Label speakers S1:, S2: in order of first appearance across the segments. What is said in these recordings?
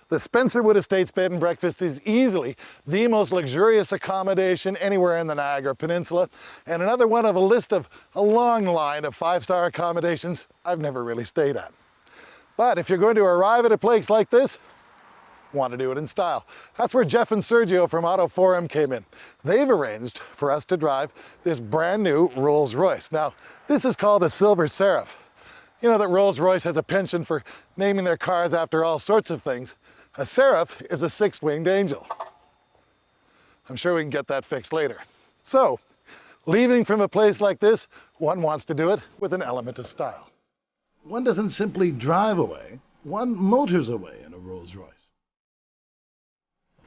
S1: The Spencerwood Estates Bed and Breakfast is easily the most luxurious accommodation anywhere in the Niagara Peninsula, and another one of a list of a long line of five-star accommodations I've never really stayed at. But if you're going to arrive at a place like this, want to do it in style. That's where Jeff and Sergio from Auto Forum came in. They've arranged for us to drive this brand new Rolls-Royce. Now, this is called a Silver Seraph. You know that Rolls-Royce has a penchant for naming their cars after all sorts of things. A Seraph is a six-winged angel. I'm sure we can get that fixed later. So, leaving from a place like this, one wants to do it with an element of style. One doesn't simply drive away, one motors away in a Rolls-Royce.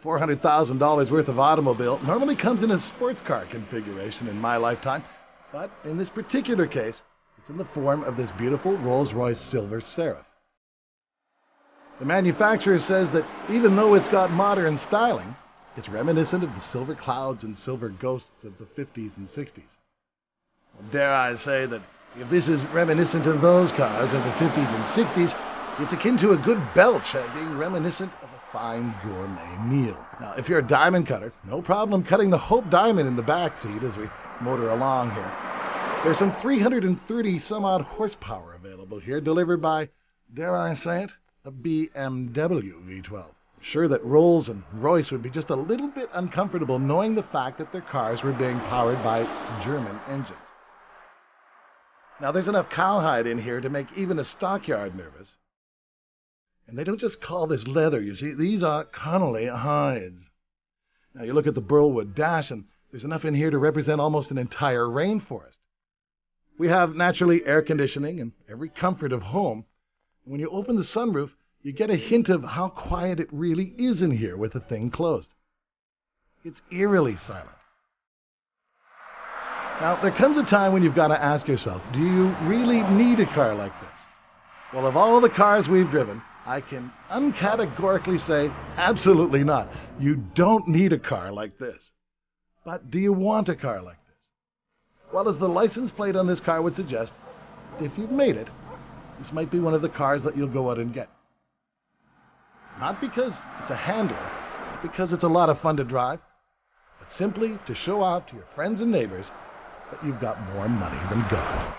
S1: $400,000 worth of automobile normally comes in a sports car configuration in my lifetime, but in this particular case, it's in the form of this beautiful Rolls-Royce Silver Seraph. The manufacturer says that even though it's got modern styling, it's reminiscent of the silver clouds and silver ghosts of the 50s and 60s. Well, dare I say that if this is reminiscent of those cars of the 50s and 60s, it's akin to a good belch at being reminiscent of a fine gourmet meal. Now, if you're a diamond cutter, no problem cutting the Hope Diamond in the back seat as we motor along here. There's some 330 some odd horsepower available here, delivered by, dare I say it, a BMW V12. I'm sure that Rolls and Royce would be just a little bit uncomfortable knowing the fact that their cars were being powered by German engines. Now, there's enough cowhide in here to make even a stockyard nervous. And they don't just call this leather, you see. These are Connolly hides. Now, you look at the burlwood dash, and there's enough in here to represent almost an entire rainforest. We have, naturally, air conditioning and every comfort of home. When you open the sunroof, you get a hint of how quiet it really is in here with the thing closed. It's eerily silent. Now, there comes a time when you've got to ask yourself, do you really need a car like this? Well, of all of the cars we've driven, I can uncategorically say, absolutely not. You don't need a car like this. But do you want a car like this? Well, as the license plate on this car would suggest, if you've made it, this might be one of the cars that you'll go out and get. Not because it's a handler, not because it's a lot of fun to drive, but simply to show off to your friends and neighbors that you've got more money than God.